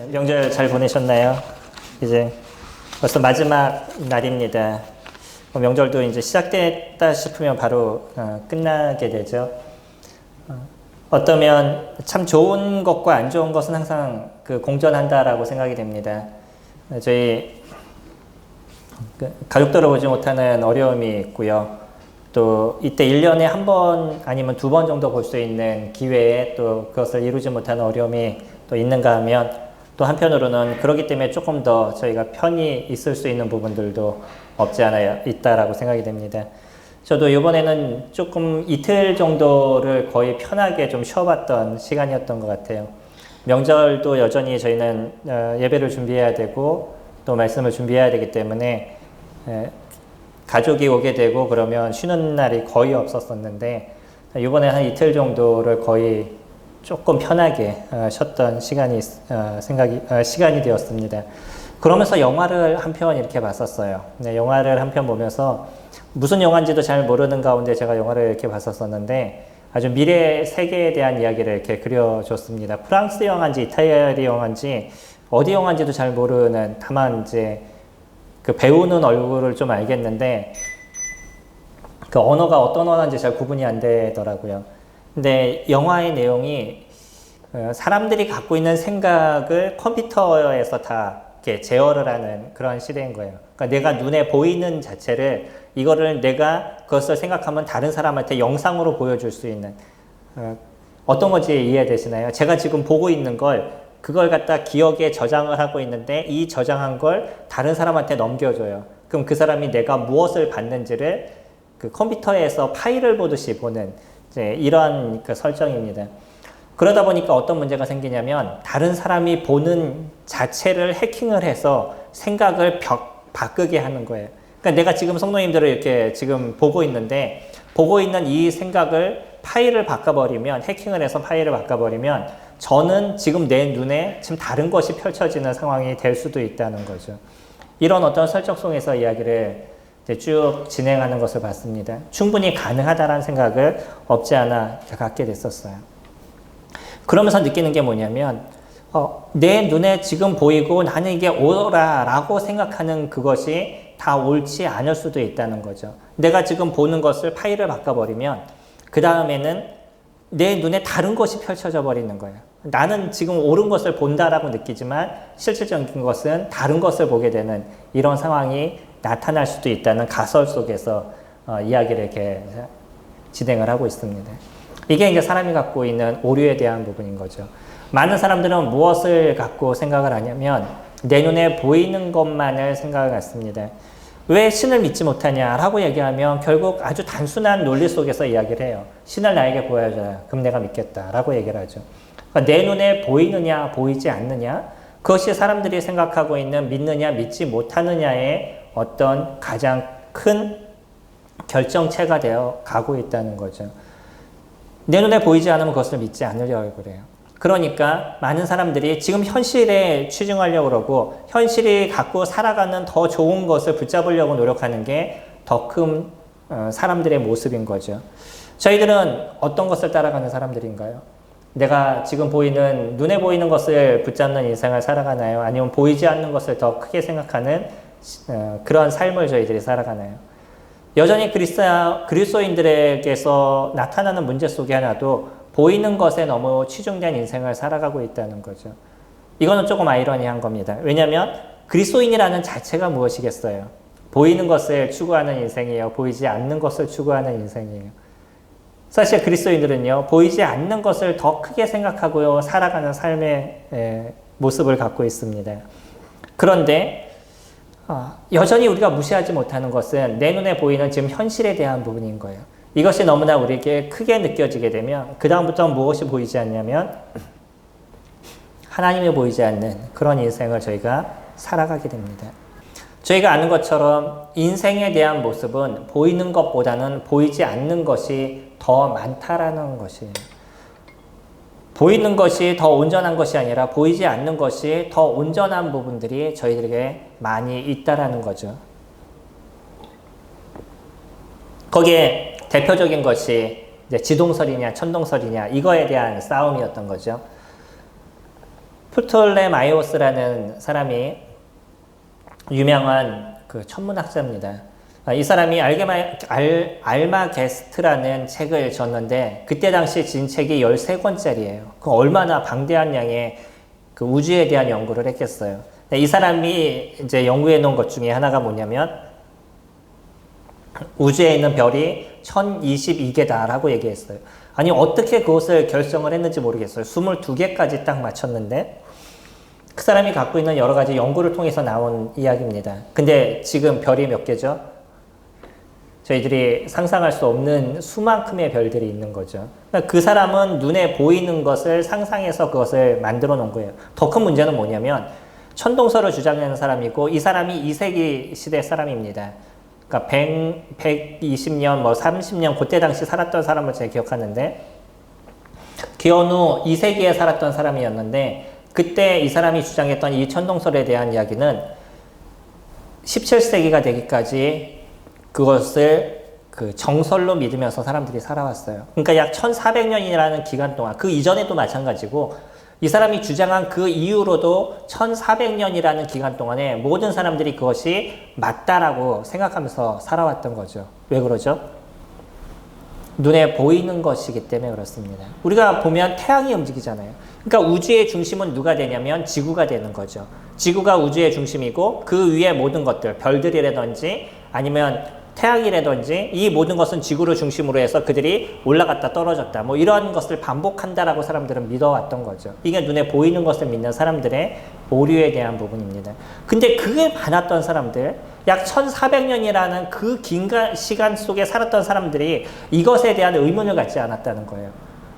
명절 잘 보내셨나요? 이제 벌써 마지막 날입니다. 명절도 이제 시작됐다 싶으면 바로 끝나게 되죠. 어떠면 참 좋은 것과 안 좋은 것은 항상 공존한다라고 생각이 됩니다. 저희 가족들을 보지 못하는 어려움이 있고요. 또 이때 1년에 한 번 아니면 2번 정도 볼 수 있는 기회에 또 그것을 이루지 못하는 어려움이 또 있는가 하면 또 한편으로는 그렇기 때문에 조금 더 저희가 편히 있을 수 있는 부분들도 없지 않아 있다라고 생각이 됩니다. 저도 이번에는 조금 이틀 정도를 거의 편하게 좀 쉬어봤던 시간이었던 것 같아요. 명절도 여전히 저희는 예배를 준비해야 되고 또 말씀을 준비해야 되기 때문에 가족이 오게 되고 그러면 쉬는 날이 거의 없었었는데 이번에 한 이틀 정도를 거의 조금 편하게 쉬었던 시간이 되었습니다. 그러면서 영화를 한 편 이렇게 봤었어요. 영화를 한 편 보면서 무슨 영화인지도 잘 모르는 가운데 제가 영화를 이렇게 봤었었는데 아주 미래 세계에 대한 이야기를 이렇게 그려줬습니다. 프랑스 영화인지 이탈리아 영화인지 어디 영화인지도 잘 모르는, 다만 이제 그 배우는 얼굴을 좀 알겠는데 그 언어가 어떤 언어인지 잘 구분이 안 되더라고요. 근데 영화의 내용이 사람들이 갖고 있는 생각을 컴퓨터에서 다 이렇게 제어를 하는 그런 시대인 거예요. 그러니까 내가 눈에 보이는 자체를 이거를 내가 그것을 생각하면 다른 사람한테 영상으로 보여줄 수 있는 어떤 건지 이해되시나요? 제가 지금 보고 있는 걸 그걸 갖다 기억에 저장을 하고 있는데 이 저장한 걸 다른 사람한테 넘겨줘요. 그럼 그 사람이 내가 무엇을 봤는지를 그 컴퓨터에서 파일을 보듯이 보는 이제 이런 그 설정입니다. 그러다 보니까 어떤 문제가 생기냐면 다른 사람이 보는 자체를 해킹을 해서 생각을 바꾸게 하는 거예요. 그러니까 내가 지금 성도님들을 이렇게 지금 보고 있는데 보고 있는 이 생각을 파일을 바꿔버리면, 해킹을 해서 파일을 바꿔버리면 저는 지금 내 눈에 지금 다른 것이 펼쳐지는 상황이 될 수도 있다는 거죠. 이런 어떤 설정 속에서 이야기를 쭉 진행하는 것을 봤습니다. 충분히 가능하다는 생각을 없지 않아 갖게 됐었어요. 그러면서 느끼는 게 뭐냐면 내 눈에 지금 보이고 나는 이게 옳아라고 생각하는 그것이 다 옳지 않을 수도 있다는 거죠. 내가 지금 보는 것을 파일을 바꿔버리면 그 다음에는 내 눈에 다른 것이 펼쳐져 버리는 거예요. 나는 지금 옳은 것을 본다라고 느끼지만 실질적인 것은 다른 것을 보게 되는 이런 상황이 나타날 수도 있다는 가설 속에서 이야기를 이렇게 진행을 하고 있습니다. 이게 이제 사람이 갖고 있는 오류에 대한 부분인 거죠. 많은 사람들은 무엇을 갖고 생각을 하냐면 내 눈에 보이는 것만을 생각을 갖습니다. 왜 신을 믿지 못하냐라고 얘기하면 결국 아주 단순한 논리 속에서 이야기를 해요. 신을 나에게 보여줘야 그럼 내가 믿겠다라고 얘기를 하죠. 그러니까 내 눈에 보이느냐 보이지 않느냐, 그것이 사람들이 생각하고 있는 믿느냐 믿지 못하느냐의 어떤 가장 큰 결정체가 되어 가고 있다는 거죠. 내 눈에 보이지 않으면 그것을 믿지 않으려고 그래요. 그러니까 많은 사람들이 지금 현실에 취중하려고 그러고 현실이 갖고 살아가는 더 좋은 것을 붙잡으려고 노력하는 게 더 큰 사람들의 모습인 거죠. 저희들은 어떤 것을 따라가는 사람들인가요? 내가 지금 보이는, 눈에 보이는 것을 붙잡는 인생을 살아가나요? 아니면 보이지 않는 것을 더 크게 생각하는 그런 삶을 저희들이 살아가나요? 여전히 그리스도인들에게서 나타나는 문제 속에 하나도 보이는 것에 너무 치중된 인생을 살아가고 있다는 거죠. 이거는 조금 아이러니한 겁니다. 왜냐하면 그리스도인이라는 자체가 무엇이겠어요? 보이는 것을 추구하는 인생이에요? 보이지 않는 것을 추구하는 인생이에요? 사실 그리스도인들은요, 보이지 않는 것을 더 크게 생각하고 살아가는 삶의 모습을 갖고 있습니다. 그런데 여전히 우리가 무시하지 못하는 것은 내 눈에 보이는 지금 현실에 대한 부분인 거예요. 이것이 너무나 우리에게 크게 느껴지게 되면 그 다음부터 무엇이 보이지 않냐면 하나님이 보이지 않는 그런 인생을 저희가 살아가게 됩니다. 저희가 아는 것처럼 인생에 대한 모습은 보이는 것보다는 보이지 않는 것이 더 많다라는 것이에요. 보이는 것이 더 온전한 것이 아니라 보이지 않는 것이 더 온전한 부분들이 저희들에게 많이 있다라는 거죠. 거기에 대표적인 것이 이제 지동설이냐 천동설이냐 이거에 대한 싸움이었던 거죠. 프톨레마이오스라는 사람이 유명한 그 천문학자입니다. 이 사람이 알마게스트라는 책을 졌는데 그때 당시 진 책이 13권짜리예요. 그 얼마나 방대한 양의 그 우주에 대한 연구를 했겠어요. 이 사람이 이제 연구해 놓은 것 중에 하나가 뭐냐면 우주에 있는 별이 1022개다라고 얘기했어요. 아니 어떻게 그것을 결정을 했는지 모르겠어요. 22개까지 딱 맞췄는데 그 사람이 갖고 있는 여러 가지 연구를 통해서 나온 이야기입니다. 근데 지금 별이 몇 개죠? 저희들이 상상할 수 없는 수만큼의 별들이 있는 거죠. 그러니까 그 사람은 눈에 보이는 것을 상상해서 그것을 만들어 놓은 거예요. 더 큰 문제는 뭐냐면 천동설을 주장하는 사람이고 이 사람이 2세기 시대 사람입니다. 그러니까 120년, 30년 그때 당시 살았던 사람을 제가 기억하는데 기원후 2세기에 살았던 사람이었는데 그때 이 사람이 주장했던 이 천동설에 대한 이야기는 17세기가 되기까지 그것을 그 정설로 믿으면서 사람들이 살아왔어요. 그러니까 약 1400년이라는 기간 동안, 그 이전에도 마찬가지고 이 사람이 주장한 그 이후로도 1400년이라는 기간 동안에 모든 사람들이 그것이 맞다라고 생각하면서 살아왔던 거죠. 왜 그러죠? 눈에 보이는 것이기 때문에 그렇습니다. 우리가 보면 태양이 움직이잖아요. 그러니까 우주의 중심은 누가 되냐면 지구가 되는 거죠. 지구가 우주의 중심이고 그 위에 모든 것들, 별들이라든지 아니면 태양이라든지 이 모든 것은 지구를 중심으로 해서 그들이 올라갔다 떨어졌다 뭐 이런 것을 반복한다라고 사람들은 믿어왔던 거죠. 이게 눈에 보이는 것을 믿는 사람들의 오류에 대한 부분입니다. 근데 그게 많았던 사람들, 약 1400년이라는 그 긴 시간 속에 살았던 사람들이 이것에 대한 의문을 갖지 않았다는 거예요.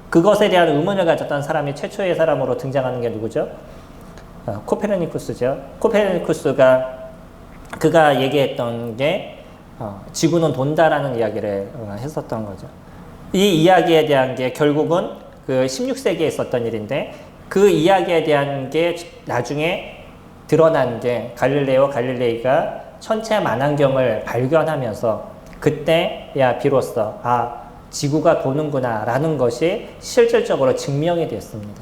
그것에 대한 의문을 가졌던 사람이 최초의 사람으로 등장하는 게 누구죠? 코페르니쿠스죠. 코페르니쿠스가 그가 얘기했던 게 지구는 돈다라는 이야기를 했었던 거죠. 이 이야기에 대한 게 결국은 그 16세기에 있었던 일인데 그 이야기에 대한 게 나중에 드러난 게 갈릴레오 갈릴레이가 천체 만환경을 발견하면서 그때야 비로소 지구가 도는구나 라는 것이 실질적으로 증명이 됐습니다.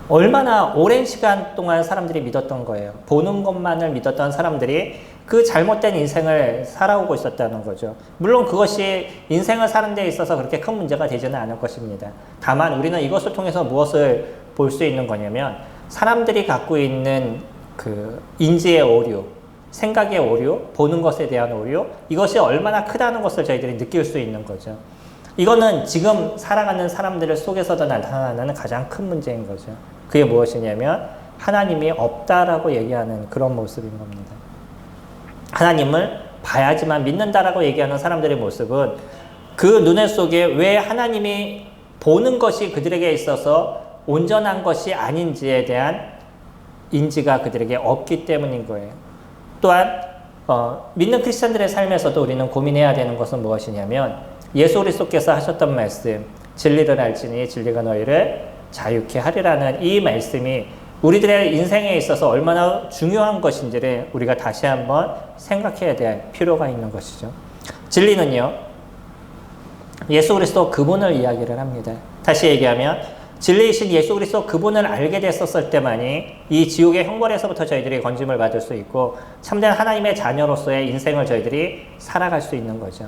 얼마나 오랜 시간 동안 사람들이 믿었던 거예요. 보는 것만을 믿었던 사람들이 그 잘못된 인생을 살아오고 있었다는 거죠. 물론 그것이 인생을 사는 데 있어서 그렇게 큰 문제가 되지는 않을 것입니다. 다만 우리는 이것을 통해서 무엇을 볼 수 있는 거냐면 사람들이 갖고 있는 그 인지의 오류, 생각의 오류, 보는 것에 대한 오류, 이것이 얼마나 크다는 것을 저희들이 느낄 수 있는 거죠. 이거는 지금 살아가는 사람들 속에서도 나타나는 가장 큰 문제인 거죠. 그게 무엇이냐면 하나님이 없다라고 얘기하는 그런 모습인 겁니다. 하나님을 봐야지만 믿는다라고 얘기하는 사람들의 모습은 그 눈의 속에 왜 하나님이 보는 것이 그들에게 있어서 온전한 것이 아닌지에 대한 인지가 그들에게 없기 때문인 거예요. 또한 믿는 크리스찬들의 삶에서도 우리는 고민해야 되는 것은 무엇이냐면 예수 그리스도께서 하셨던 말씀, 진리를 알지니 진리가 너희를 자유케 하리라는 이 말씀이 우리들의 인생에 있어서 얼마나 중요한 것인지를 우리가 다시 한번 생각해야 될 필요가 있는 것이죠. 진리는요, 예수 그리스도 그분을 이야기를 합니다. 다시 얘기하면 진리이신 예수 그리스도 그분을 알게 됐었을 때만이 이 지옥의 형벌에서부터 저희들이 건짐을 받을 수 있고 참된 하나님의 자녀로서의 인생을 저희들이 살아갈 수 있는 거죠.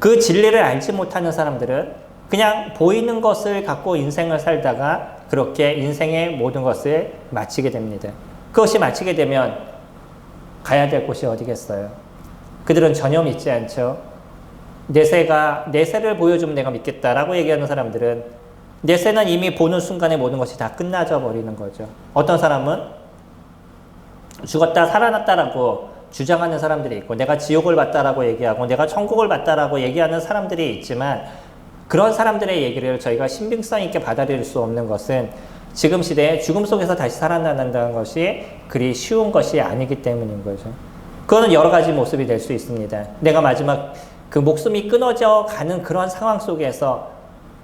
그 진리를 알지 못하는 사람들은 그냥 보이는 것을 갖고 인생을 살다가 그렇게 인생의 모든 것을 마치게 됩니다. 그것이 마치게 되면 가야 될 곳이 어디겠어요? 그들은 전혀 믿지 않죠. 내세를 보여주면 내가 믿겠다라고 얘기하는 사람들은 내세는 이미 보는 순간에 모든 것이 다 끝나져 버리는 거죠. 어떤 사람은 죽었다 살아났다라고 주장하는 사람들이 있고 내가 지옥을 봤다라고 얘기하고 내가 천국을 봤다라고 얘기하는 사람들이 있지만 그런 사람들의 얘기를 저희가 신빙성 있게 받아들일 수 없는 것은 지금 시대에 죽음 속에서 다시 살아난다는 것이 그리 쉬운 것이 아니기 때문인 거죠. 그거는 여러 가지 모습이 될 수 있습니다. 내가 마지막 그 목숨이 끊어져 가는 그런 상황 속에서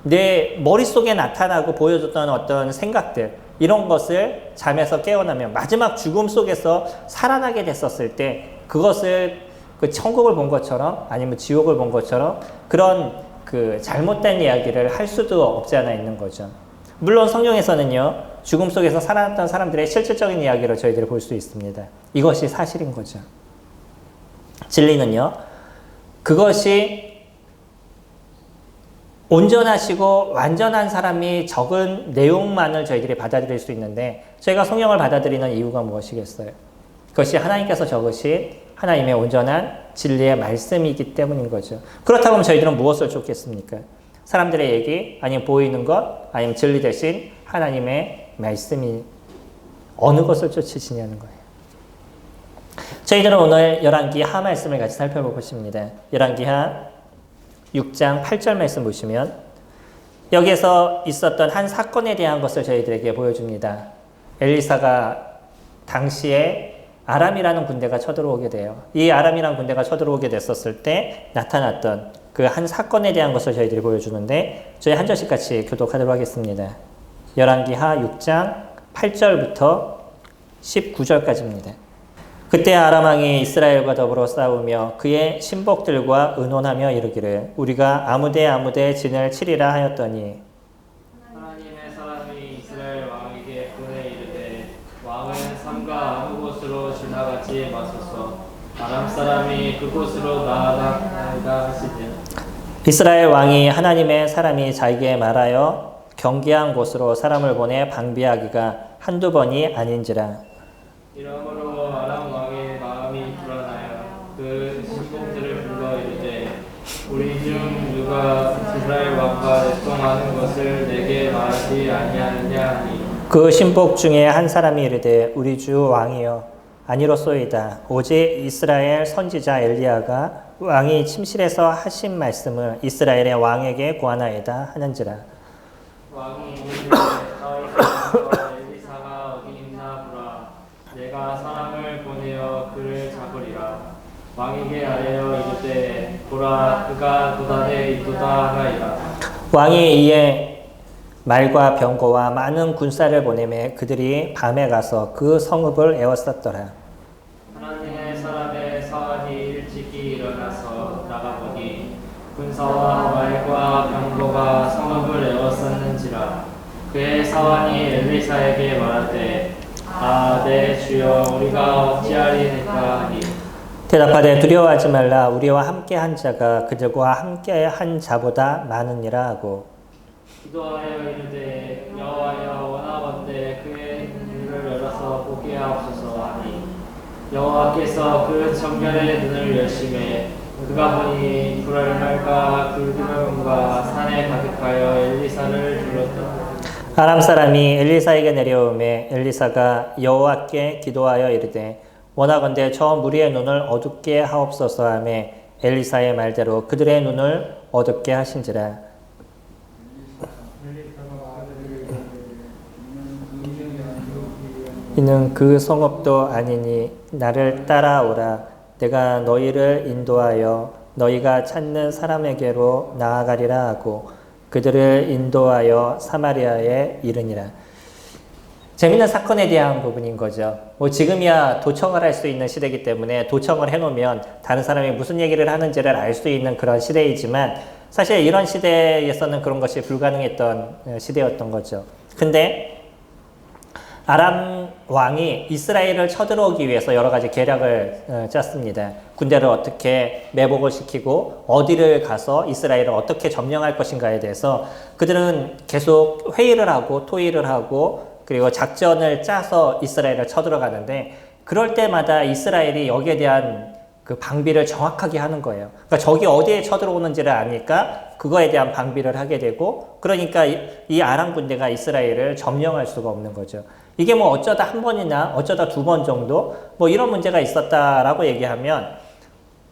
내 머릿속에 나타나고 보여줬던 어떤 생각들 이런 것을 잠에서 깨어나면 마지막 죽음 속에서 살아나게 됐었을 때 그것을 그 천국을 본 것처럼 아니면 지옥을 본 것처럼 그런 그 잘못된 이야기를 할 수도 없지 않아 있는 거죠. 물론 성경에서는요, 죽음 속에서 살아났던 사람들의 실질적인 이야기를 저희들이 볼 수 있습니다. 이것이 사실인 거죠. 진리는요, 그것이 온전하시고 완전한 사람이 적은 내용만을 저희들이 받아들일 수 있는데, 저희가 성경을 받아들이는 이유가 무엇이겠어요? 그것이 하나님께서 적으신 하나님의 온전한 진리의 말씀이기 때문인 거죠. 그렇다고 하면 저희들은 무엇을 쫓겠습니까? 사람들의 얘기, 아니면 보이는 것, 아니면 진리 대신 하나님의 말씀이 어느 것을 쫓으시냐는 거예요. 저희들은 오늘 열왕기하 말씀을 같이 살펴볼 것입니다. 열왕기하 6장 8절 말씀 보시면 여기에서 있었던 한 사건에 대한 것을 저희들에게 보여줍니다. 엘리사가 당시에 아람이라는 군대가 쳐들어오게 돼요. 이 아람이라는 군대가 쳐들어오게 됐었을 때 나타났던 그 한 사건에 대한 것을 저희들이 보여주는데, 저희 한 절씩 같이 교독하도록 하겠습니다. 열왕기하 6장 8절부터 19절까지입니다. 그때 아람 왕이 이스라엘과 더불어 싸우며 그의 신복들과 의논하며 이르기를 우리가 아무데 진을 치리라 하였더니, 하나님의 사람이 이스라엘 왕에게 보내 이르되 왕은 삼가 아무 곳으로 지나가지 마소서. 아람 사람이 그곳으로 나아가나이다 하시되, 이스라엘 왕이 하나님의 사람이 자기에게 말하여 경계한 곳으로 사람을 보내 방비하기가 한두 번이 아닌지라. 이러므로 아람 왕의 마음이 불안하여 그 신복들을 불러 이르되 우리 중 누가 이스라엘 왕과 내통하는 것을 내게 말하지 아니하느냐 하니, 그 신복 중에 한 사람이 이르되 우리 주 왕이여 아니로소이다. 오직 이스라엘 선지자 엘리야가 왕이 침실에서 하신 말씀을 이스라엘의 왕에게 고하나이다 하는지라. 왕이 이르되 너희가 엘리사가 어디 있나 보라. 내가 사람을 보내어 그를 잡으리라. 왕에게 아뢰어 이르되 보라, 그가 도단에 있도다 하이라. 왕이 이에 말과 병거와 많은 군사를 보내매 그들이 밤에 가서 그 성읍을 에워쌌더라. 하나님의 사람의 사환이 일찍이 일어나서 나가보니 군사와 말과 병거가 성읍을 에워쌌는지라. 그의 사환이 엘리사에게 말하되 내 주여, 우리가 어찌하리이까 하니, 대답하되 두려워하지 말라. 우리와 함께 한 자가 그들과 함께 한 자보다 많으니라 하고, 기도하여 이르되 여호와여, 원하건대 그의 눈을 열어서 보게 하옵소서 하니, 여호와께서 그 청년의 눈을 여시매 그가 보니 불알말과 굵은물과 산에 가득하여 엘리사를 둘렀더라. 아람 사람이 엘리사에게 내려오매 엘리사가 여호와께 기도하여 이르되 원하건대 저 무리의 눈을 어둡게 하옵소서 하매 엘리사의 말대로 그들의 눈을 어둡게 하신지라. 이는 그 성읍도 아니니 나를 따라오라. 내가 너희를 인도하여 너희가 찾는 사람에게로 나아가리라 하고 그들을 인도하여 사마리아에 이르니라. 재밌는 사건에 대한 부분인 거죠. 지금이야 도청을 할 수 있는 시대이기 때문에 도청을 해놓으면 다른 사람이 무슨 얘기를 하는지를 알 수 있는 그런 시대이지만, 사실 이런 시대에서는 그런 것이 불가능했던 시대였던 거죠. 근데 아람 왕이 이스라엘을 쳐들어오기 위해서 여러 가지 계략을 짰습니다. 군대를 어떻게 매복을 시키고 어디를 가서 이스라엘을 어떻게 점령할 것인가에 대해서 그들은 계속 회의를 하고 토의를 하고 그리고 작전을 짜서 이스라엘을 쳐들어가는데, 그럴 때마다 이스라엘이 여기에 대한 그 방비를 정확하게 하는 거예요. 그러니까 적이 어디에 쳐들어오는지를 아니까 그거에 대한 방비를 하게 되고, 그러니까 이 아람 군대가 이스라엘을 점령할 수가 없는 거죠. 이게 어쩌다 한 번이나 어쩌다 두 번 정도 이런 문제가 있었다라고 얘기하면,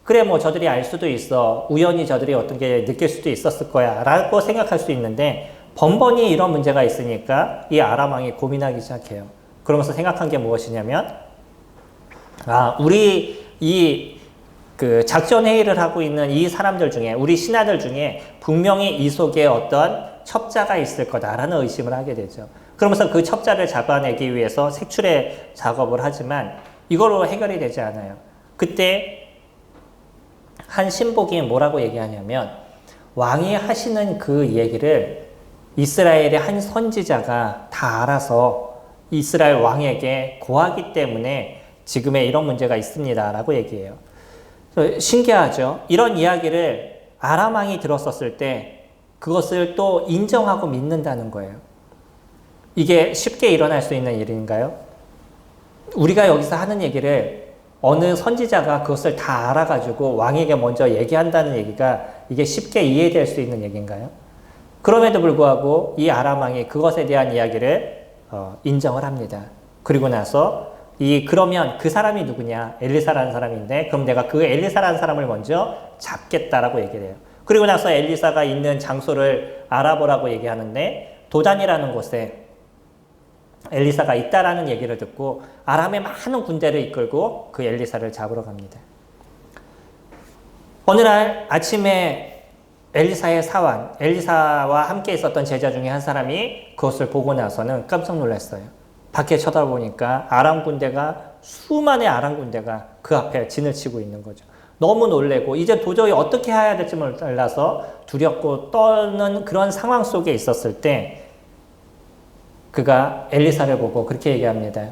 그래 저들이 알 수도 있어, 우연히 저들이 어떤 게 느낄 수도 있었을 거야 라고 생각할 수 있는데, 번번이 이런 문제가 있으니까 이 아람 왕이 고민하기 시작해요. 그러면서 생각한 게 무엇이냐면, 우리 그 작전 회의를 하고 있는 이 사람들 중에, 우리 신하들 중에 분명히 이 속에 어떤 첩자가 있을 거다라는 의심을 하게 되죠. 그러면서 그 첩자를 잡아내기 위해서 색출의 작업을 하지만 이걸로 해결이 되지 않아요. 그때 한 신복이 뭐라고 얘기하냐면, 왕이 하시는 그 얘기를 이스라엘의 한 선지자가 다 알아서 이스라엘 왕에게 고하기 때문에 지금의 이런 문제가 있습니다. 라고 얘기해요. 신기하죠? 이런 이야기를 아람 왕이 들었었을 때 그것을 또 인정하고 믿는다는 거예요. 이게 쉽게 일어날 수 있는 일인가요? 우리가 여기서 하는 얘기를 어느 선지자가 그것을 다 알아가지고 왕에게 먼저 얘기한다는 얘기가 이게 쉽게 이해될 수 있는 얘기인가요? 그럼에도 불구하고 이 아람 왕이 그것에 대한 이야기를 인정을 합니다. 그리고 나서 그러면 그 사람이 누구냐? 엘리사라는 사람인데 그럼 내가 그 엘리사라는 사람을 먼저 잡겠다라고 얘기를 해요. 그리고 나서 엘리사가 있는 장소를 알아보라고 얘기하는데 도단이라는 곳에 엘리사가 있다라는 얘기를 듣고 아람의 많은 군대를 이끌고 그 엘리사를 잡으러 갑니다. 어느 날 아침에 엘리사의 사환, 엘리사와 함께 있었던 제자 중에 한 사람이 그것을 보고 나서는 깜짝 놀랐어요. 밖에 쳐다보니까 아람 군대가 수많은 아람 군대가 그 앞에 진을 치고 있는 거죠. 너무 놀래고 이제 도저히 어떻게 해야 될지 몰라서 두렵고 떠는 그런 상황 속에 있었을 때 그가 엘리사를 보고 그렇게 얘기합니다.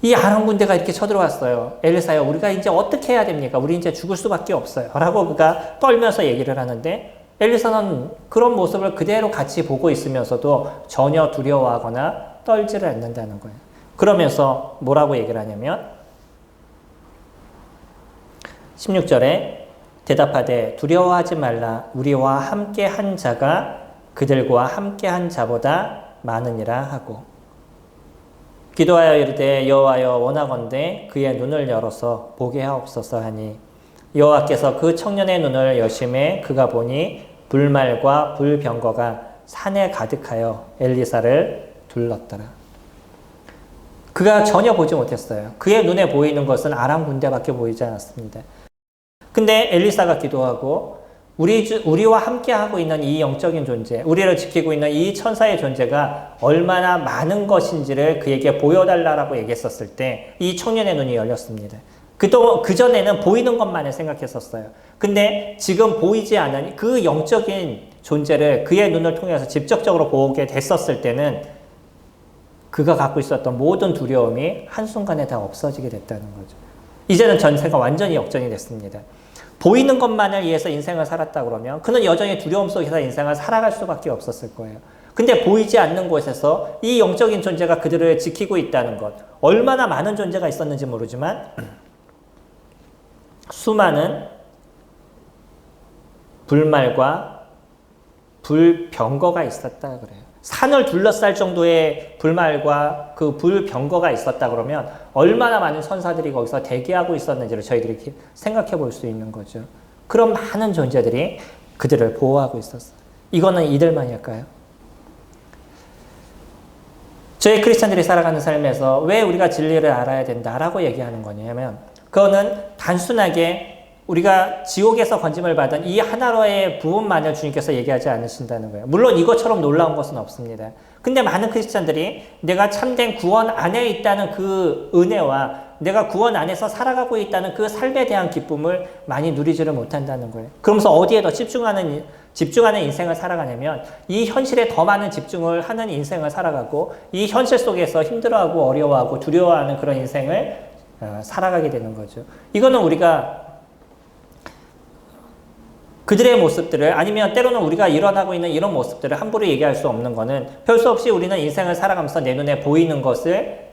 이 아람 군대가 이렇게 쳐들어왔어요. 엘리사요, 우리가 이제 어떻게 해야 됩니까? 우리 이제 죽을 수밖에 없어요. 라고 그가 떨면서 얘기를 하는데 엘리사는 그런 모습을 그대로 같이 보고 있으면서도 전혀 두려워하거나 떨지를 않는다는 거예요. 그러면서 뭐라고 얘기를 하냐면 16절에 대답하되 두려워하지 말라. 우리와 함께 한 자가 그들과 함께 한 자보다 많으니라 하고 기도하여 이르되 여호와여 원하건대 그의 눈을 열어서 보게 하옵소서 하니 여호와께서 그 청년의 눈을 여심해 그가 보니 불말과 불병거가 산에 가득하여 엘리사를 둘렀더라. 그가 전혀 보지 못했어요. 그의 눈에 보이는 것은 아람 군대밖에 보이지 않았습니다. 근데 엘리사가 기도하고 우리와 함께하고 있는 이 영적인 존재, 우리를 지키고 있는 이 천사의 존재가 얼마나 많은 것인지를 그에게 보여달라고 얘기했었을 때 이 청년의 눈이 열렸습니다. 그전에는 보이는 것만을 생각했었어요. 근데 지금 보이지 않은 그 영적인 존재를 그의 눈을 통해서 직접적으로 보게 됐었을 때는 그가 갖고 있었던 모든 두려움이 한순간에 다 없어지게 됐다는 거죠. 이제는 전세가 완전히 역전이 됐습니다. 보이는 것만을 위해서 인생을 살았다 그러면 그는 여전히 두려움 속에서 인생을 살아갈 수밖에 없었을 거예요. 근데 보이지 않는 곳에서 이 영적인 존재가 그들을 지키고 있다는 것, 얼마나 많은 존재가 있었는지 모르지만 수많은 불말과 불병거가 있었다 그래요. 산을 둘러쌀 정도의 불말과 그 불병거가 있었다 그러면 얼마나 많은 천사들이 거기서 대기하고 있었는지를 저희들이 생각해 볼 수 있는 거죠. 그런 많은 존재들이 그들을 보호하고 있었어요. 이거는 이들만일까요? 저희 크리스찬들이 살아가는 삶에서 왜 우리가 진리를 알아야 된다라고 얘기하는 거냐면 그거는 단순하게 우리가 지옥에서 건짐을 받은 이 하나로의 부분만을 주님께서 얘기하지 않으신다는 거예요. 물론 이것처럼 놀라운 것은 없습니다. 근데 많은 크리스찬들이 내가 참된 구원 안에 있다는 그 은혜와 내가 구원 안에서 살아가고 있다는 그 삶에 대한 기쁨을 많이 누리지를 못한다는 거예요. 그러면서 어디에 더 집중하는 인생을 살아가냐면 이 현실에 더 많은 집중을 하는 인생을 살아가고 이 현실 속에서 힘들어하고 어려워하고 두려워하는 그런 인생을 살아가게 되는 거죠. 이거는 우리가 그들의 모습들을 아니면 때로는 우리가 일어나고 있는 이런 모습들을 함부로 얘기할 수 없는 거는 별 수 없이 우리는 인생을 살아가면서 내 눈에 보이는 것을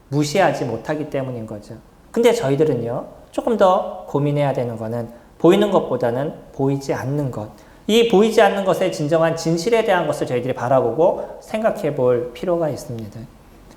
무시하지 못하기 때문인 거죠. 근데 저희들은요, 조금 더 고민해야 되는 거는 보이는 것보다는 보이지 않는 것. 이 보이지 않는 것의 진정한 진실에 대한 것을 저희들이 바라보고 생각해 볼 필요가 있습니다.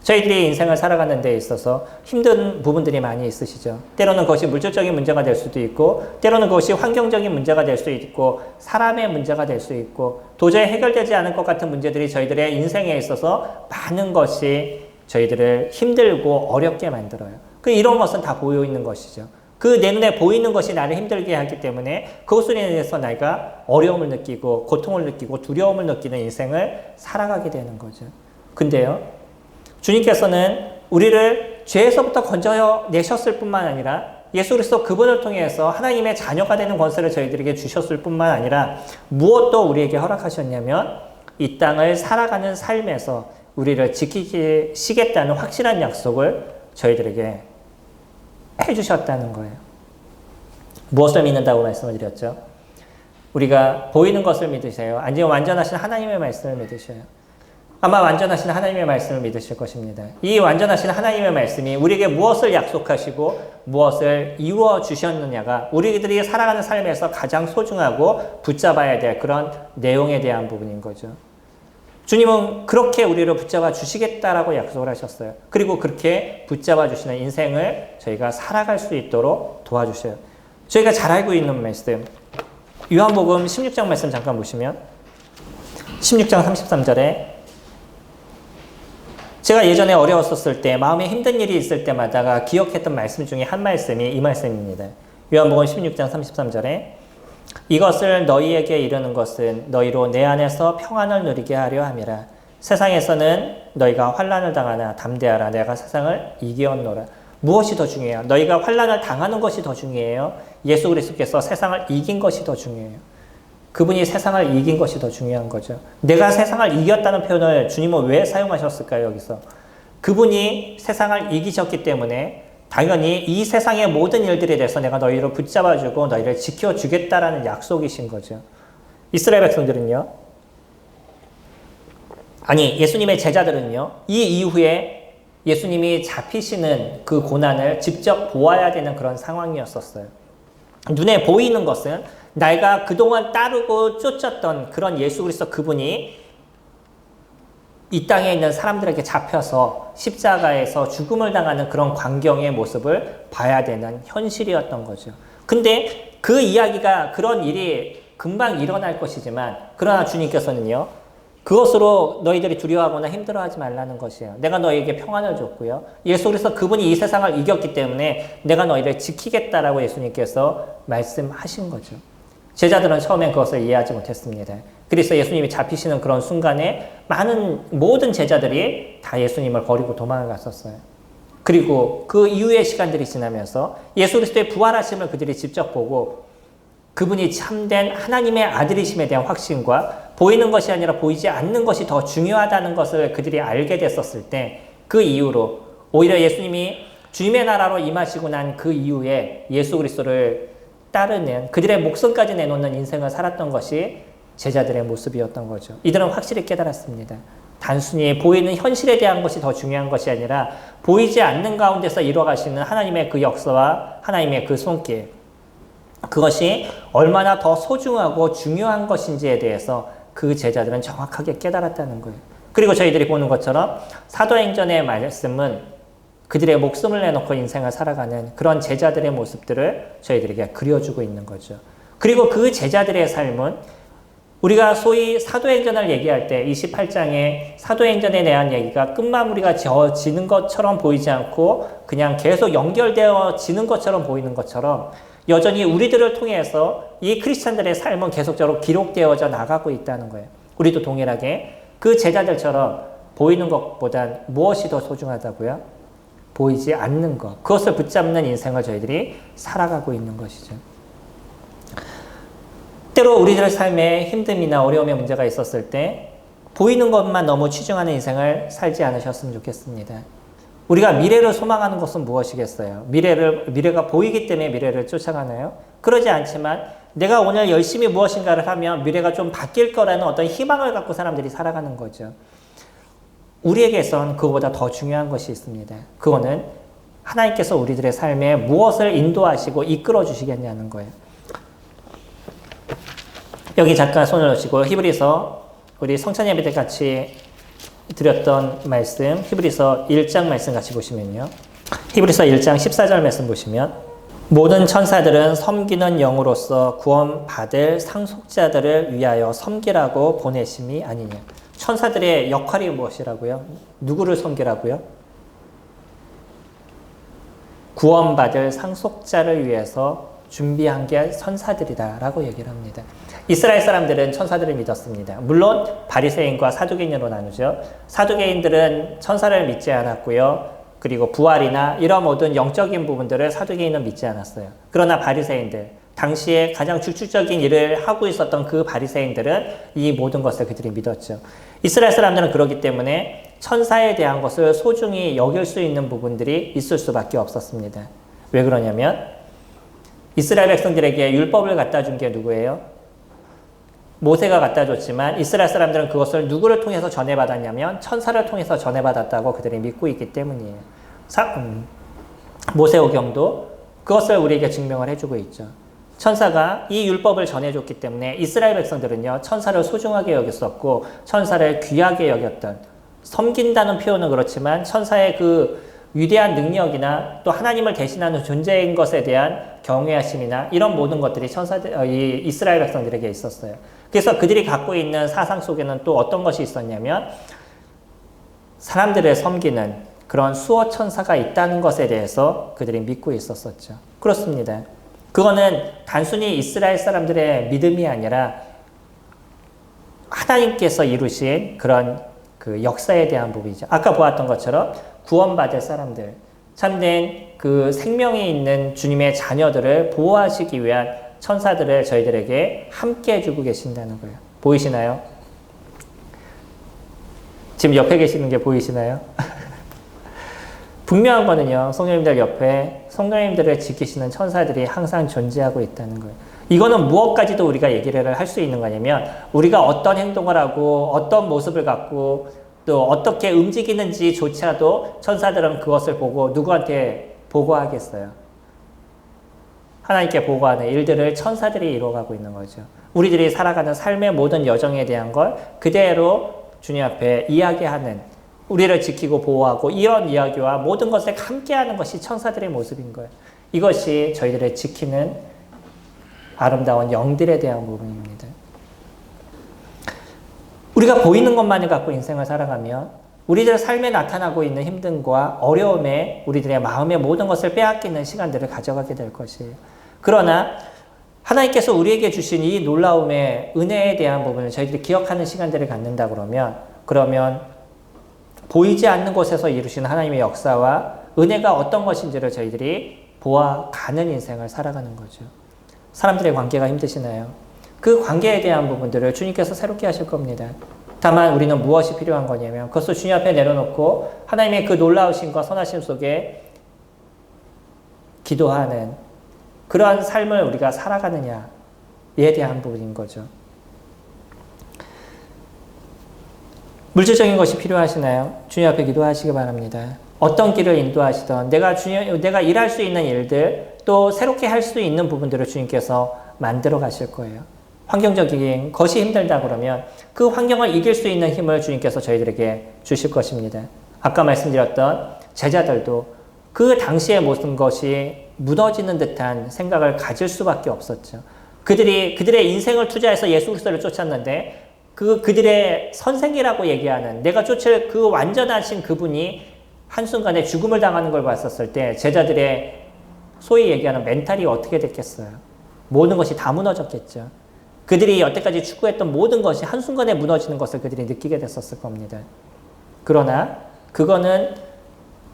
저희들이 인생을 살아가는 데 있어서 힘든 부분들이 많이 있으시죠. 때로는 그것이 물질적인 문제가 될 수도 있고 때로는 그것이 환경적인 문제가 될 수 있고 사람의 문제가 될 수 있고 도저히 해결되지 않을 것 같은 문제들이 저희들의 인생에 있어서 많은 것이 저희들을 힘들고 어렵게 만들어요. 이런 것은 다 보여 있는 것이죠. 그 내 눈에 보이는 것이 나를 힘들게 하기 때문에 그것으로 인해서 내가 어려움을 느끼고 고통을 느끼고 두려움을 느끼는 인생을 살아가게 되는 거죠. 근데요, 주님께서는 우리를 죄에서부터 건져내셨을 뿐만 아니라 예수 그리스도 그분을 통해서 하나님의 자녀가 되는 권세를 저희들에게 주셨을 뿐만 아니라 무엇도 우리에게 허락하셨냐면 이 땅을 살아가는 삶에서 우리를 지키시겠다는 확실한 약속을 저희들에게 해주셨다는 거예요. 무엇을 믿는다고 말씀을 드렸죠? 우리가 보이는 것을 믿으세요? 아니면 완전하신 하나님의 말씀을 믿으셔요? 아마 완전하신 하나님의 말씀을 믿으실 것입니다. 이 완전하신 하나님의 말씀이 우리에게 무엇을 약속하시고 무엇을 이루어 주셨느냐가 우리들이 살아가는 삶에서 가장 소중하고 붙잡아야 될 그런 내용에 대한 부분인 거죠. 주님은 그렇게 우리를 붙잡아 주시겠다라고 약속을 하셨어요. 그리고 그렇게 붙잡아 주시는 인생을 저희가 살아갈 수 있도록 도와주셔요. 저희가 잘 알고 있는 말씀, 요한복음 16장 말씀 잠깐 보시면 16장 33절에 제가 예전에 어려웠었을 때 마음에 힘든 일이 있을 때마다 기억했던 말씀 중에 한 말씀이 이 말씀입니다. 요한복음 16장 33절에 이것을 너희에게 이르는 것은 너희로 내 안에서 평안을 누리게 하려 함이라. 세상에서는 너희가 환난을 당하나 담대하라. 내가 세상을 이기었노라. 무엇이 더 중요해요? 너희가 환난을 당하는 것이 더 중요해요? 예수 그리스도께서 세상을 이긴 것이 더 중요해요? 그분이 세상을 이긴 것이 더 중요한 거죠. 내가 세상을 이겼다는 표현을 주님은 왜 사용하셨을까요? 여기서 그분이 세상을 이기셨기 때문에 당연히 이 세상의 모든 일들에 대해서 내가 너희를 붙잡아주고 너희를 지켜주겠다라는 약속이신 거죠. 이스라엘 백성들은요, 아니 예수님의 제자들은요, 이 이후에 예수님이 잡히시는 그 고난을 직접 보아야 되는 그런 상황이었었어요. 눈에 보이는 것은 내가 그동안 따르고 쫓았던 그런 예수 그리스도 그분이 이 땅에 있는 사람들에게 잡혀서 십자가에서 죽음을 당하는 그런 광경의 모습을 봐야 되는 현실이었던 거죠. 근데 그 이야기가 그런 일이 금방 일어날 것이지만 그러나 주님께서는요, 그것으로 너희들이 두려워하거나 힘들어하지 말라는 것이에요. 내가 너희에게 평안을 줬고요. 예수 그리스도 그분이 이 세상을 이겼기 때문에 내가 너희를 지키겠다라고 예수님께서 말씀하신 거죠. 제자들은 처음엔 그것을 이해하지 못했습니다. 그래서 예수님이 잡히시는 그런 순간에 모든 제자들이 다 예수님을 버리고 도망을 갔었어요. 그리고 그 이후의 시간들이 지나면서 예수 그리스도의 부활하심을 그들이 직접 보고 그분이 참된 하나님의 아들이심에 대한 확신과 보이는 것이 아니라 보이지 않는 것이 더 중요하다는 것을 그들이 알게 됐었을 때 그 이후로 오히려 예수님이 주님의 나라로 임하시고 난 그 이후에 예수 그리스도를 따르는 그들의 목숨까지 내놓는 인생을 살았던 것이 제자들의 모습이었던 거죠. 이들은 확실히 깨달았습니다. 단순히 보이는 현실에 대한 것이 더 중요한 것이 아니라 보이지 않는 가운데서 이루어가시는 하나님의 그 역사와 하나님의 그 손길, 그것이 얼마나 더 소중하고 중요한 것인지에 대해서 그 제자들은 정확하게 깨달았다는 거예요. 그리고 저희들이 보는 것처럼 사도행전의 말씀은 그들의 목숨을 내놓고 인생을 살아가는 그런 제자들의 모습들을 저희들에게 그려주고 있는 거죠. 그리고 그 제자들의 삶은 우리가 소위 사도행전을 얘기할 때 28장에 사도행전에 대한 얘기가 끝마무리가 지어지는 것처럼 보이지 않고 그냥 계속 연결되어지는 것처럼 보이는 것처럼 여전히 우리들을 통해서 이 크리스찬들의 삶은 계속적으로 기록되어져 나가고 있다는 거예요. 우리도 동일하게 그 제자들처럼 보이는 것보단 무엇이 더 소중하다고요? 보이지 않는 것, 그것을 붙잡는 인생을 저희들이 살아가고 있는 것이죠. 때로 우리들 삶에 힘듦이나 어려움의 문제가 있었을 때 보이는 것만 너무 치중하는 인생을 살지 않으셨으면 좋겠습니다. 우리가 미래를 소망하는 것은 무엇이겠어요? 미래가 보이기 때문에 미래를 쫓아가나요? 그러지 않지만 내가 오늘 열심히 무엇인가를 하면 미래가 좀 바뀔 거라는 어떤 희망을 갖고 사람들이 살아가는 거죠. 우리에게선 그거보다 더 중요한 것이 있습니다. 그거는 하나님께서 우리들의 삶에 무엇을 인도하시고 이끌어 주시겠냐는 거예요. 여기 잠깐 손을 놓으시고 히브리서 우리 성찬 예배 때 같이 드렸던 말씀 히브리서 1장 말씀 같이 보시면요. 히브리서 1장 14절 말씀 보시면 모든 천사들은 섬기는 영으로서 구원받을 상속자들을 위하여 섬기라고 보내심이 아니냐. 천사들의 역할이 무엇이라고요? 누구를 섬기라고요? 구원받을 상속자를 위해서 준비한 게 천사들이다라고 얘기를 합니다. 이스라엘 사람들은 천사들을 믿었습니다. 물론 바리새인과 사두개인으로 나누죠. 사두개인들은 천사를 믿지 않았고요. 그리고 부활이나 이런 모든 영적인 부분들을 사두개인은 믿지 않았어요. 그러나 바리새인들, 당시에 가장 주축적인 일을 하고 있었던 그 바리새인들은 이 모든 것을 그들이 믿었죠. 이스라엘 사람들은 그렇기 때문에 천사에 대한 것을 소중히 여길 수 있는 부분들이 있을 수밖에 없었습니다. 왜 그러냐면 이스라엘 백성들에게 율법을 갖다 준 게 누구예요? 모세가 갖다 줬지만 이스라엘 사람들은 그것을 누구를 통해서 전해받았냐면 천사를 통해서 전해받았다고 그들이 믿고 있기 때문이에요. 모세오경도 그것을 우리에게 증명을 해주고 있죠. 천사가 이 율법을 전해줬기 때문에 이스라엘 백성들은요, 천사를 소중하게 여겼었고 천사를 귀하게 여겼던, 섬긴다는 표현은 그렇지만 천사의 그 위대한 능력이나 또 하나님을 대신하는 존재인 것에 대한 경외하심이나 이런 모든 것들이 이 이스라엘 백성들에게 있었어요. 그래서 그들이 갖고 있는 사상 속에는 또 어떤 것이 있었냐면 사람들을 섬기는 그런 수호 천사가 있다는 것에 대해서 그들이 믿고 있었었죠. 그렇습니다. 그거는 단순히 이스라엘 사람들의 믿음이 아니라 하나님께서 이루신 그런 그 역사에 대한 부분이죠. 아까 보았던 것처럼 구원받을 사람들, 참된 그 생명이 있는 주님의 자녀들을 보호하시기 위한 천사들을 저희들에게 함께 해주고 계신다는 거예요. 보이시나요? 지금 옆에 계시는 게 보이시나요? 분명한 거는요, 성도님들 옆에 성도님들을 지키시는 천사들이 항상 존재하고 있다는 거예요. 이거는 무엇까지도 우리가 얘기를 할 수 있는 거냐면 우리가 어떤 행동을 하고 어떤 모습을 갖고 또 어떻게 움직이는지조차도 천사들은 그것을 보고 누구한테 보고하겠어요? 하나님께 보고하는 일들을 천사들이 이루어가고 있는 거죠. 우리들이 살아가는 삶의 모든 여정에 대한 걸 그대로 주님 앞에 이야기하는, 우리를 지키고 보호하고 이런 이야기와 모든 것을 함께하는 것이 천사들의 모습인 거예요. 이것이 저희들을 지키는 아름다운 영들에 대한 부분입니다. 우리가 보이는 것만을 갖고 인생을 살아가면 우리들 삶에 나타나고 있는 힘듦과 어려움에 우리들의 마음의 모든 것을 빼앗기는 시간들을 가져가게 될 것이에요. 그러나 하나님께서 우리에게 주신 이 놀라움의 은혜에 대한 부분을 저희들이 기억하는 시간들을 갖는다 그러면 보이지 않는 곳에서 이루신 하나님의 역사와 은혜가 어떤 것인지를 저희들이 보아가는 인생을 살아가는 거죠. 사람들의 관계가 힘드시나요? 그 관계에 대한 부분들을 주님께서 새롭게 하실 겁니다. 다만 우리는 무엇이 필요한 거냐면 그것을 주님 앞에 내려놓고 하나님의 그 놀라우심과 선하심 속에 기도하는 그러한 삶을 우리가 살아가느냐에 대한 부분인 거죠. 물질적인 것이 필요하시나요? 주님 앞에 기도하시기 바랍니다. 어떤 길을 인도하시던 내가 일할 수 있는 일들 또 새롭게 할 수 있는 부분들을 주님께서 만들어 가실 거예요. 환경적인 것이 힘들다 그러면 그 환경을 이길 수 있는 힘을 주님께서 저희들에게 주실 것입니다. 아까 말씀드렸던 제자들도 그 당시의 모든 것이 무너지는 듯한 생각을 가질 수밖에 없었죠. 그들의 인생을 투자해서 예수 그리스도를 쫓았는데 그들의 선생이라고 얘기하는 내가 쫓을 그 완전하신 그분이 한순간에 죽음을 당하는 걸 봤었을 때 제자들의 소위 얘기하는 멘탈이 어떻게 됐겠어요? 모든 것이 다 무너졌겠죠. 그들이 여태까지 추구했던 모든 것이 한순간에 무너지는 것을 그들이 느끼게 됐었을 겁니다. 그러나 그거는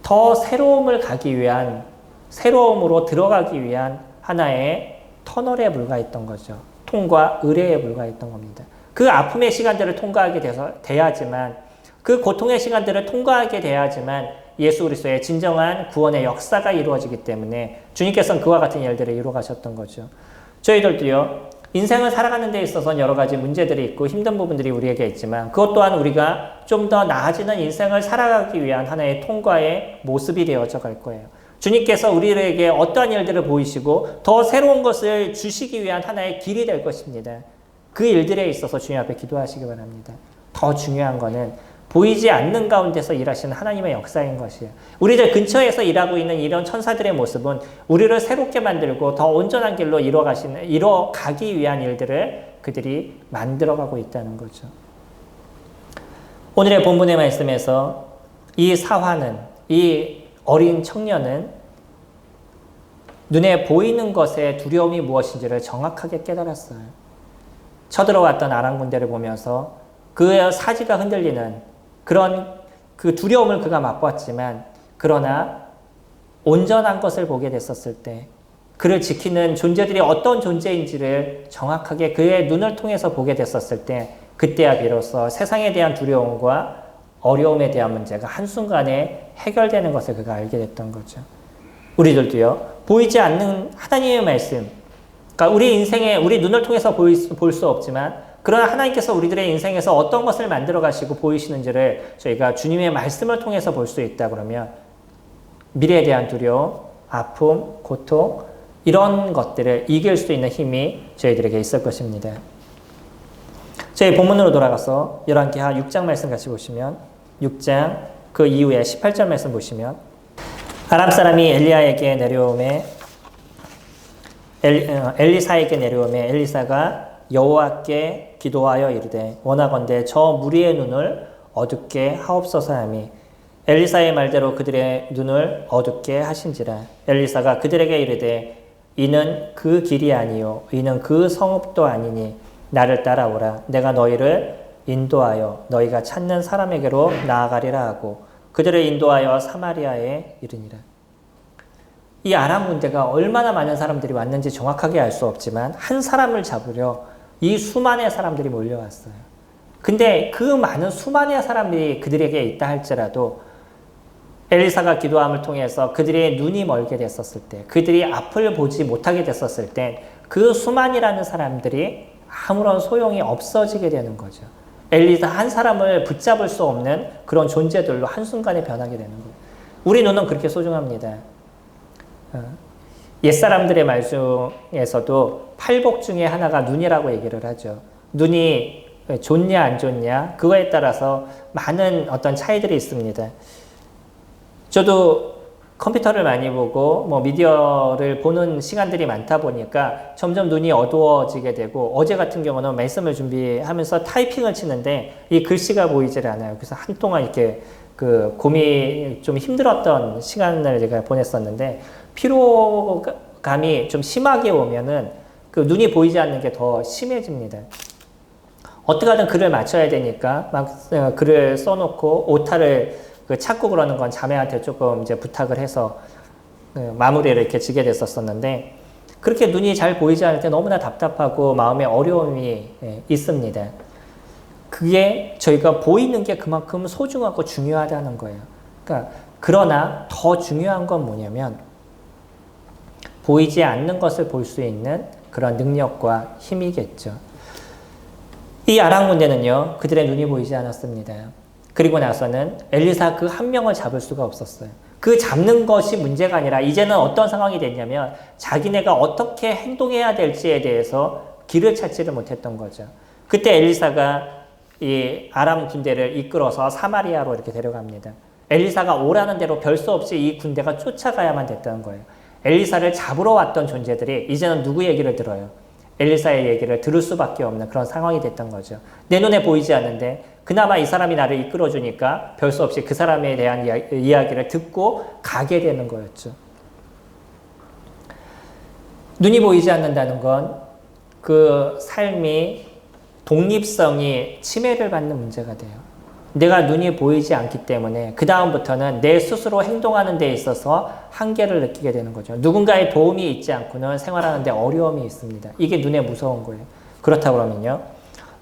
더 새로움을 가기 위한, 새로움으로 들어가기 위한 하나의 터널에 불과했던 거죠. 통과 의례에 불과했던 겁니다. 그 아픔의 시간들을 통과하게 돼야지만, 그 고통의 시간들을 통과하게 돼야지만 예수 그리스도의 진정한 구원의 역사가 이루어지기 때문에 주님께서는 그와 같은 일들을 이루어 가셨던 거죠. 저희들도요, 인생을 살아가는 데 있어서는 여러 가지 문제들이 있고 힘든 부분들이 우리에게 있지만 그것 또한 우리가 좀 더 나아지는 인생을 살아가기 위한 하나의 통과의 모습이 되어져 갈 거예요. 주님께서 우리에게 어떠한 일들을 보이시고 더 새로운 것을 주시기 위한 하나의 길이 될 것입니다. 그 일들에 있어서 주님 앞에 기도하시기 바랍니다. 더 중요한 거는 보이지 않는 가운데서 일하시는 하나님의 역사인 것이에요. 우리들 근처에서 일하고 있는 이런 천사들의 모습은 우리를 새롭게 만들고 더 온전한 길로 이뤄가기 위한 일들을 그들이 만들어가고 있다는 거죠. 오늘의 본문의 말씀에서 이 사화는, 이 어린 청년은 눈에 보이는 것의 두려움이 무엇인지를 정확하게 깨달았어요. 쳐들어왔던 아람 군대를 보면서 그의 사지가 흔들리는 그런 그 두려움을 그가 맛보았지만 그러나 온전한 것을 보게 됐었을 때 그를 지키는 존재들이 어떤 존재인지를 정확하게 그의 눈을 통해서 보게 됐었을 때 그때야 비로소 세상에 대한 두려움과 어려움에 대한 문제가 한순간에 해결되는 것을 그가 알게 됐던 거죠. 우리들도요, 보이지 않는 하나님의 말씀, 그러니까 우리 인생에 우리 눈을 통해서 볼 수 없지만 그러나 하나님께서 우리들의 인생에서 어떤 것을 만들어 가시고 보이시는지를 저희가 주님의 말씀을 통해서 볼 수 있다 그러면 미래에 대한 두려움, 아픔, 고통 이런 것들을 이길 수 있는 힘이 저희들에게 있을 것입니다. 저희 본문으로 돌아가서 열왕기하 6장 말씀 같이 보시면 6장 그 이후에 18절 말씀 보시면 아람 사람이 엘리사에게 내려오매 엘리사가 여호와께 기도하여 이르되 원하건대 저 무리의 눈을 어둡게 하옵소서 하니 엘리사의 말대로 그들의 눈을 어둡게 하신지라. 엘리사가 그들에게 이르되 이는 그 길이 아니요 이는 그 성읍도 아니니 나를 따라오라. 내가 너희를 인도하여 너희가 찾는 사람에게로 나아가리라 하고 그들을 인도하여 사마리아에 이르니라. 이 아람 군대가 얼마나 많은 사람들이 왔는지 정확하게 알 수 없지만 한 사람을 잡으려 이 수만의 사람들이 몰려왔어요. 근데 그 많은 수만의 사람들이 그들에게 있다 할지라도 엘리사가 기도함을 통해서 그들의 눈이 멀게 됐었을 때, 그들이 앞을 보지 못하게 됐었을 때 그 수만이라는 사람들이 아무런 소용이 없어지게 되는 거죠. 엘리사 한 사람을 붙잡을 수 없는 그런 존재들로 한순간에 변하게 되는 거예요. 우리 눈은 그렇게 소중합니다. 옛사람들의 말 중에서도 팔복 중에 하나가 눈이라고 얘기를 하죠. 눈이 좋냐 안 좋냐 그거에 따라서 많은 어떤 차이들이 있습니다. 저도 컴퓨터를 많이 보고 뭐 미디어를 보는 시간들이 많다 보니까 점점 눈이 어두워지게 되고 어제 같은 경우는 말씀을 준비하면서 타이핑을 치는데 이 글씨가 보이질 않아요. 그래서 한동안 이렇게 그 고민이 좀 힘들었던 시간을 제가 보냈었는데 피로감이 좀 심하게 오면은 그 눈이 보이지 않는 게 더 심해집니다. 어떻게 하든 글을 맞춰야 되니까 막 글을 써놓고 오타를 찾고 그러는 건 자매한테 조금 이제 부탁을 해서 마무리를 이렇게 지게 됐었었는데 그렇게 눈이 잘 보이지 않을 때 너무나 답답하고 마음에 어려움이 있습니다. 그게 저희가 보이는 게 그만큼 소중하고 중요하다는 거예요. 그러니까 그러나 더 중요한 건 뭐냐면 보이지 않는 것을 볼 수 있는 그런 능력과 힘이겠죠. 이 아람 군대는요, 그들의 눈이 보이지 않았습니다. 그리고 나서는 엘리사 그 한 명을 잡을 수가 없었어요. 그 잡는 것이 문제가 아니라 이제는 어떤 상황이 됐냐면 자기네가 어떻게 행동해야 될지에 대해서 길을 찾지를 못했던 거죠. 그때 엘리사가 이 아람 군대를 이끌어서 사마리아로 이렇게 데려갑니다. 엘리사가 오라는 대로 별 수 없이 이 군대가 쫓아가야만 됐다는 거예요. 엘리사를 잡으러 왔던 존재들이 이제는 누구 얘기를 들어요? 엘리사의 얘기를 들을 수밖에 없는 그런 상황이 됐던 거죠. 내 눈에 보이지 않는데 그나마 이 사람이 나를 이끌어주니까 별 수 없이 그 사람에 대한 이야기를 듣고 가게 되는 거였죠. 눈이 보이지 않는다는 건 그 삶이 독립성이 침해를 받는 문제가 돼요. 내가 눈이 보이지 않기 때문에 그 다음부터는 내 스스로 행동하는 데 있어서 한계를 느끼게 되는 거죠. 누군가의 도움이 있지 않고는 생활하는 데 어려움이 있습니다. 이게 눈에 무서운 거예요. 그렇다 그러면요,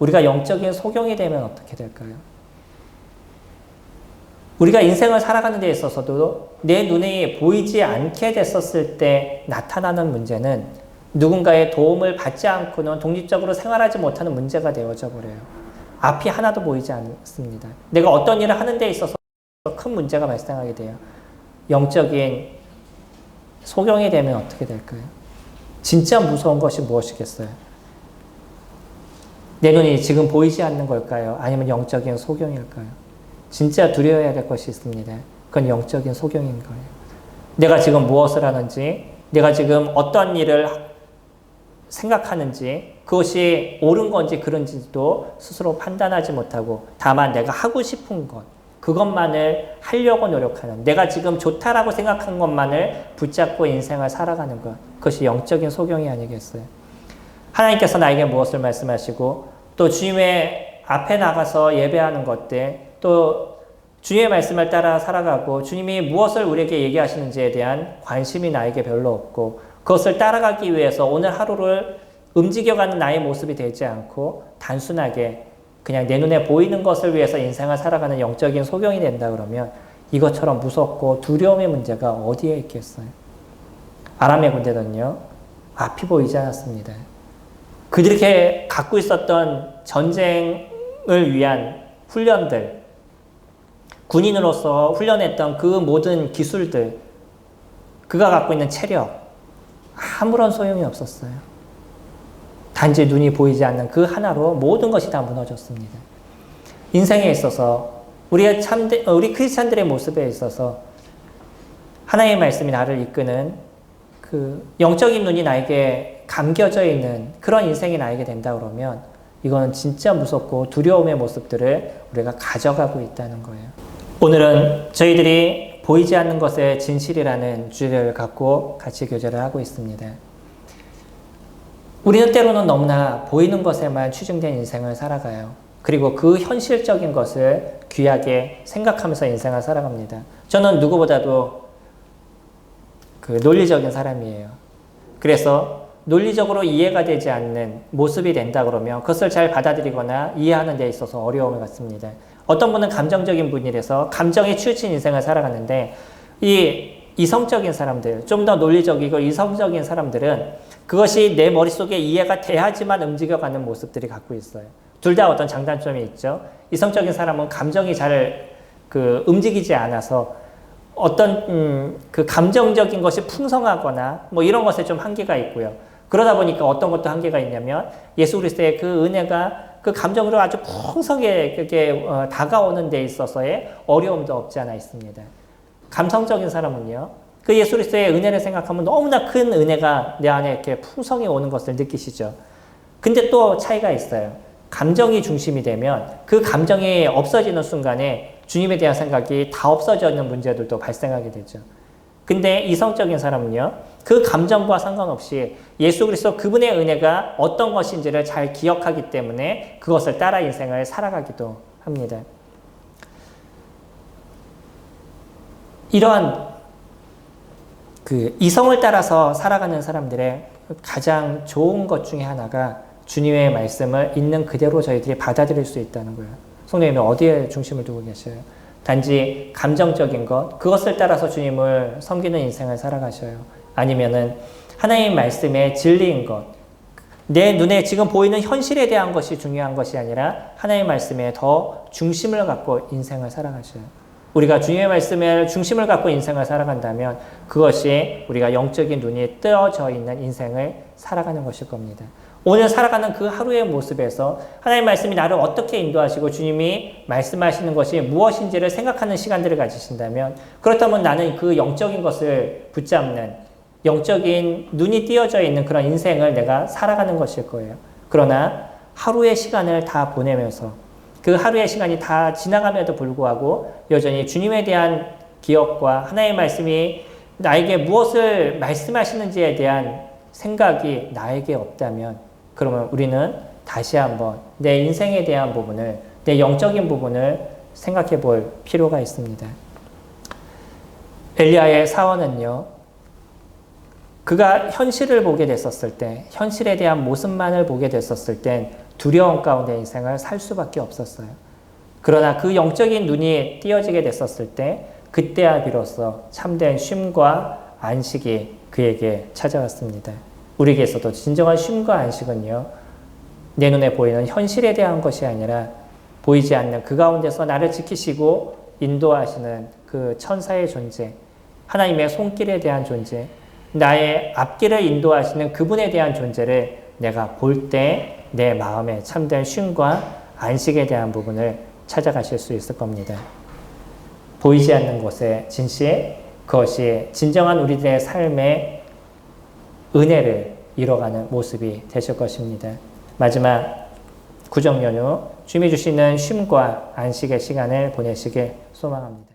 우리가 영적인 소경이 되면 어떻게 될까요? 우리가 인생을 살아가는 데 있어서도 내 눈에 보이지 않게 됐었을 때 나타나는 문제는 누군가의 도움을 받지 않고는 독립적으로 생활하지 못하는 문제가 되어져 버려요. 앞이 하나도 보이지 않습니다. 내가 어떤 일을 하는 데 있어서 큰 문제가 발생하게 돼요. 영적인 소경이 되면 어떻게 될까요? 진짜 무서운 것이 무엇이겠어요? 내 눈이 지금 보이지 않는 걸까요? 아니면 영적인 소경일까요? 진짜 두려워해야 될 것이 있습니다. 그건 영적인 소경인 거예요. 내가 지금 무엇을 하는지, 내가 지금 어떤 일을 생각하는지, 그것이 옳은 건지 그런지도 스스로 판단하지 못하고 다만 내가 하고 싶은 것, 그것만을 하려고 노력하는, 내가 지금 좋다라고 생각한 것만을 붙잡고 인생을 살아가는 것, 그것이 영적인 소경이 아니겠어요? 하나님께서 나에게 무엇을 말씀하시고 또 주님의 앞에 나가서 예배하는 것들, 또 주님의 말씀을 따라 살아가고 주님이 무엇을 우리에게 얘기하시는지에 대한 관심이 나에게 별로 없고 그것을 따라가기 위해서 오늘 하루를 움직여가는 나의 모습이 되지 않고 단순하게 그냥 내 눈에 보이는 것을 위해서 인생을 살아가는 영적인 소경이 된다 그러면 이것처럼 무섭고 두려움의 문제가 어디에 있겠어요? 아람의 군대는요, 앞이 보이지 않았습니다. 그들이 갖고 있었던 전쟁을 위한 훈련들, 군인으로서 훈련했던 그 모든 기술들, 그가 갖고 있는 체력, 아무런 소용이 없었어요. 단지 눈이 보이지 않는 그 하나로 모든 것이 다 무너졌습니다. 인생에 있어서 우리 크리스찬들의 모습에 있어서 하나님의 말씀이 나를 이끄는 그 영적인 눈이 나에게 감겨져 있는 그런 인생이 나에게 된다 그러면 이건 진짜 무섭고 두려움의 모습들을 우리가 가져가고 있다는 거예요. 오늘은 저희들이 보이지 않는 것의 진실이라는 주제를 갖고 같이 교제를 하고 있습니다. 우리는 때로는 너무나 보이는 것에만 치중된 인생을 살아가요. 그리고 그 현실적인 것을 귀하게 생각하면서 인생을 살아갑니다. 저는 누구보다도 그 논리적인 사람이에요. 그래서 논리적으로 이해가 되지 않는 모습이 된다 그러면 그것을 잘 받아들이거나 이해하는 데 있어서 어려움을 갖습니다. 어떤 분은 감정적인 분이라서 감정에 치우친 인생을 살아가는데 이 이성적인 사람들, 좀 더 논리적이고 이성적인 사람들은 그것이 내 머릿속에 이해가 돼야지만 움직여가는 모습들이 갖고 있어요. 둘 다 어떤 장단점이 있죠. 이성적인 사람은 감정이 잘 움직이지 않아서 어떤 그 감정적인 것이 풍성하거나 뭐 이런 것에 좀 한계가 있고요. 그러다 보니까 어떤 것도 한계가 있냐면 예수 그리스도의 그 은혜가 그 감정으로 아주 풍성하게 그게 다가오는 데 있어서의 어려움도 없지 않아 있습니다. 감성적인 사람은요, 그 예수 그리스도의 은혜를 생각하면 너무나 큰 은혜가 내 안에 이렇게 풍성히 오는 것을 느끼시죠. 근데 또 차이가 있어요. 감정이 중심이 되면 그 감정이 없어지는 순간에 주님에 대한 생각이 다 없어져 있는 문제들도 발생하게 되죠. 근데 이성적인 사람은요, 그 감정과 상관없이 예수 그리스도 그분의 은혜가 어떤 것인지를 잘 기억하기 때문에 그것을 따라 인생을 살아가기도 합니다. 이러한 그 이성을 따라서 살아가는 사람들의 가장 좋은 것 중에 하나가 주님의 말씀을 있는 그대로 저희들이 받아들일 수 있다는 거예요. 성도님은 어디에 중심을 두고 계셔요? 단지 감정적인 것, 그것을 따라서 주님을 섬기는 인생을 살아가셔요? 아니면은 하나님의 말씀의 진리인 것, 내 눈에 지금 보이는 현실에 대한 것이 중요한 것이 아니라 하나님의 말씀에 더 중심을 갖고 인생을 살아가셔요? 우리가 주님의 말씀에 중심을 갖고 인생을 살아간다면 그것이 우리가 영적인 눈이 뜨어져 있는 인생을 살아가는 것일 겁니다. 오늘 살아가는 그 하루의 모습에서 하나님의 말씀이 나를 어떻게 인도하시고 주님이 말씀하시는 것이 무엇인지를 생각하는 시간들을 가지신다면, 그렇다면 나는 그 영적인 것을 붙잡는 영적인 눈이 띄어져 있는 그런 인생을 내가 살아가는 것일 거예요. 그러나 하루의 시간을 다 보내면서 그 하루의 시간이 다 지나감에도 불구하고 여전히 주님에 대한 기억과 하나님의 말씀이 나에게 무엇을 말씀하시는지에 대한 생각이 나에게 없다면, 그러면 우리는 다시 한번 내 인생에 대한 부분을, 내 영적인 부분을 생각해 볼 필요가 있습니다. 엘리야의 사원은요, 그가 현실을 보게 됐었을 때, 현실에 대한 모습만을 보게 됐었을 땐 두려움 가운데 인생을 살 수밖에 없었어요. 그러나 그 영적인 눈이 띄어지게 됐었을 때, 그때야 비로소 참된 쉼과 안식이 그에게 찾아왔습니다. 우리에게서도 진정한 쉼과 안식은요, 내 눈에 보이는 현실에 대한 것이 아니라 보이지 않는 그 가운데서 나를 지키시고 인도하시는 그 천사의 존재, 하나님의 손길에 대한 존재, 나의 앞길을 인도하시는 그분에 대한 존재를 내가 볼 때 내 마음에 참된 쉼과 안식에 대한 부분을 찾아가실 수 있을 겁니다. 보이지 않는 곳의 진실, 그것이 진정한 우리들의 삶의 은혜를 이뤄가는 모습이 되실 것입니다. 마지막 구정 연휴 주님이 주시는 쉼과 안식의 시간을 보내시길 소망합니다.